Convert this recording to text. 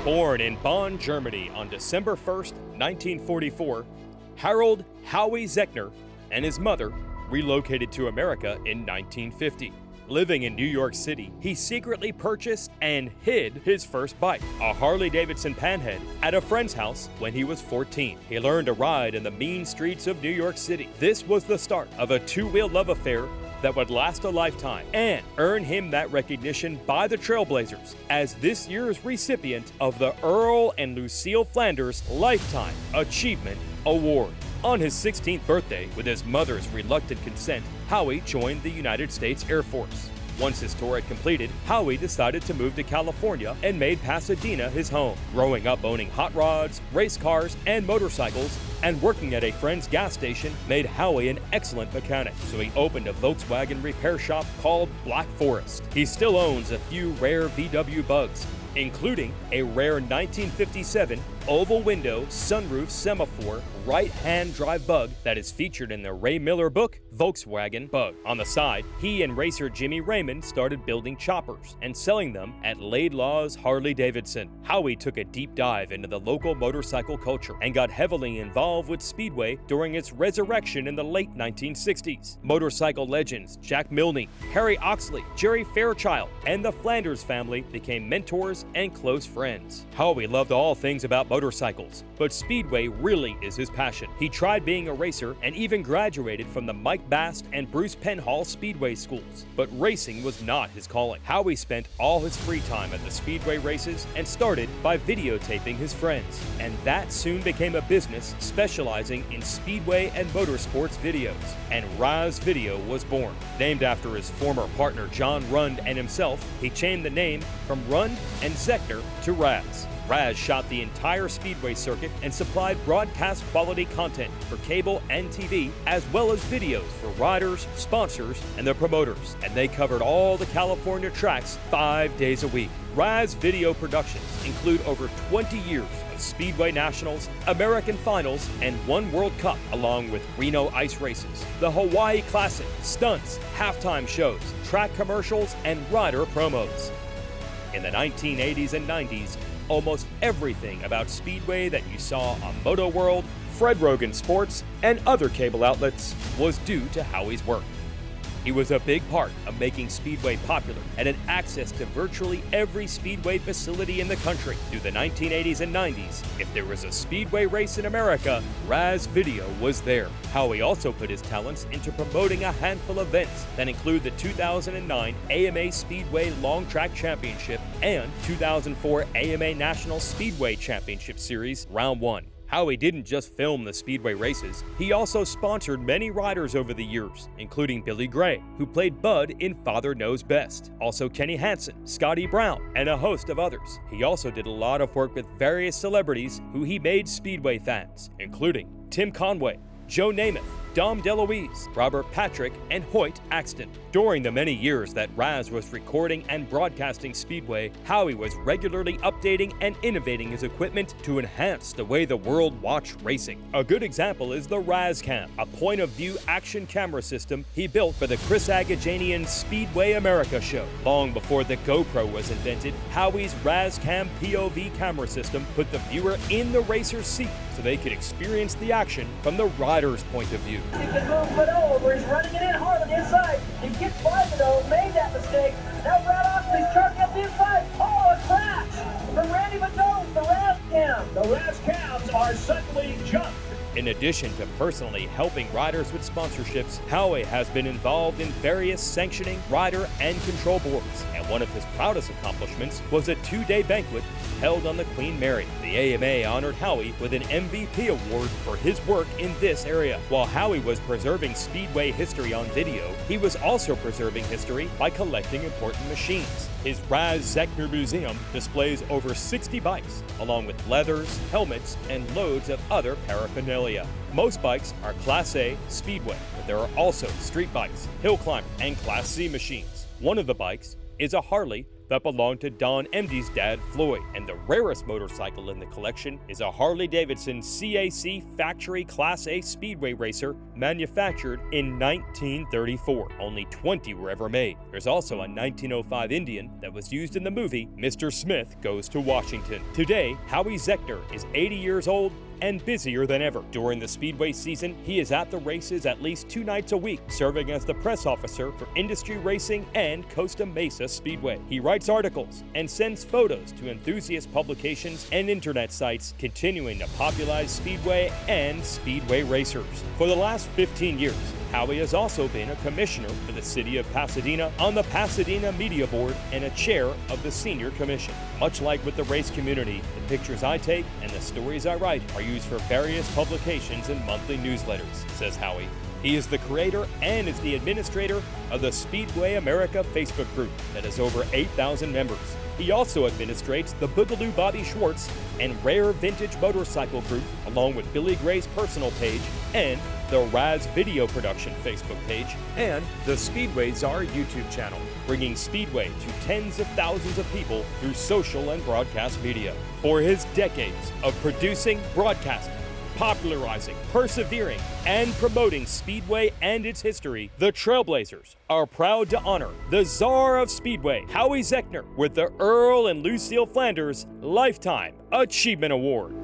Born in Bonn, Germany on December 1st, 1944, Harold Howie Zechner and his mother relocated to America in 1950. Living in New York City, he secretly purchased and hid his first bike, a Harley-Davidson Panhead, at a friend's house when he was 14. He learned to ride in the mean streets of New York City. This was the start of a two-wheel love affair that would last a lifetime and earn him that recognition by the Trailblazers as this year's recipient of the Earl and Lucille Flanders Lifetime Achievement Award. On his 16th birthday, with his mother's reluctant consent, Howie joined the United States Air Force. Once his tour had completed, Howie decided to move to California and made Pasadena his home. Growing up owning hot rods, race cars, and motorcycles, and working at a friend's gas station made Howie an excellent mechanic, so he opened a Volkswagen repair shop called Black Forest. He still owns a few rare VW bugs, including a rare 1957 oval window sunroof semaphore right-hand drive bug that is featured in the Ray Miller book, Volkswagen Bug. On the side, he and racer Jimmy Raymond started building choppers and selling them at Laidlaw's Harley-Davidson. Howie took a deep dive into the local motorcycle culture and got heavily involved with speedway during its resurrection in the late 1960s. Motorcycle legends Jack Milne, Harry Oxley, Jerry Fairchild, and the Flanders family became mentors and close friends. Howie loved all things about motorcycles, but speedway really is his passion. He tried being a racer and even graduated from the Mike Bast and Bruce Penhall Speedway schools, but racing was not his calling. Howie spent all his free time at the speedway races and started by videotaping his friends, and that soon became a business specializing in speedway and motorsports videos, and Raz Video was born. Named after his former partner John Rund and himself, he changed the name from Rund and Zechner to Raz. Raz shot the entire speedway circuit and supplied broadcast quality content for cable and TV, as well as videos for riders, sponsors, and their promoters. And they covered all the California tracks 5 days a week. Raz Video Productions include over 20 years of Speedway Nationals, American Finals, and one World Cup, along with Reno Ice Races, the Hawaii Classic, stunts, halftime shows, track commercials, and rider promos. In the 1980s and 90s, almost everything about Speedway that you saw on Moto World, Fred Rogan Sports, and other cable outlets was due to Howie's work. He was a big part of making Speedway popular and had access to virtually every Speedway facility in the country. Through the 1980s and 90s, if there was a Speedway race in America, Raz Video was there. Howie also put his talents into promoting a handful of events that include the 2009 AMA Speedway Long Track Championship and 2004 AMA National Speedway Championship Series Round 1. Howie didn't just film the speedway races, he also sponsored many riders over the years, including Billy Gray, who played Bud in Father Knows Best, also Kenny Hansen, Scotty Brown, and a host of others. He also did a lot of work with various celebrities who he made speedway fans, including Tim Conway, Joe Namath, Dom DeLuise, Robert Patrick, and Hoyt Axton. During the many years that Raz was recording and broadcasting Speedway, Howie was regularly updating and innovating his equipment to enhance the way the world watched racing. A good example is the Razcam, a point-of-view action camera system he built for the Chris Agajanian Speedway America show. Long before the GoPro was invented, Howie's Razcam POV camera system put the viewer in the racer's seat so they could experience the action from the rider's point of view. He can move Godot over. He's running it in hard on the inside. He gets by Godot, made that mistake. Now Brad Oxley's charging up the inside. Oh, a crash for Randy Godot, the Razcam. The Razcams are suddenly jumped. In addition to personally helping riders with sponsorships, Howie has been involved in various sanctioning, rider, and control boards, and one of his proudest accomplishments was a 2-day banquet held on the Queen Mary. The AMA honored Howie with an MVP award for his work in this area. While Howie was preserving Speedway history on video, he was also preserving history by collecting important machines. His Raz Zechner Museum displays over 60 bikes, along with leathers, helmets, and loads of other paraphernalia. Most bikes are Class A Speedway, but there are also street bikes, hill climber, and Class C machines. One of the bikes is a Harley that belonged to Don Emdy's dad, Floyd. And the rarest motorcycle in the collection is a Harley-Davidson CAC factory Class A speedway racer manufactured in 1934. Only 20 were ever made. There's also a 1905 Indian that was used in the movie Mr. Smith Goes to Washington. Today, Howie Zechner is 80 years old and busier than ever. During the speedway season, he is at the races at least 2 nights a week, serving as the press officer for Industry Racing and Costa Mesa Speedway. He writes articles and sends photos to enthusiast publications and internet sites, continuing to popularize speedway and speedway racers. For the last 15 years, Howie has also been a commissioner for the city of Pasadena on the Pasadena Media Board and a chair of the Senior Commission. Much like with the race community, the pictures I take and the stories I write are used for various publications and monthly newsletters, says Howie. He is the creator and is the administrator of the Speedway America Facebook group that has over 8,000 members. He also administrates the Boogaloo Bobby Schwartz and Rare Vintage Motorcycle group, along with Billy Gray's personal page and the Raz Video Production Facebook page, and the Speedway Czar YouTube channel, bringing Speedway to tens of thousands of people through social and broadcast media. For his decades of producing, broadcasting, popularizing, persevering, and promoting Speedway and its history, the Trailblazers are proud to honor the Czar of Speedway, Howie Zechner, with the Earl and Lucille Flanders Lifetime Achievement Award.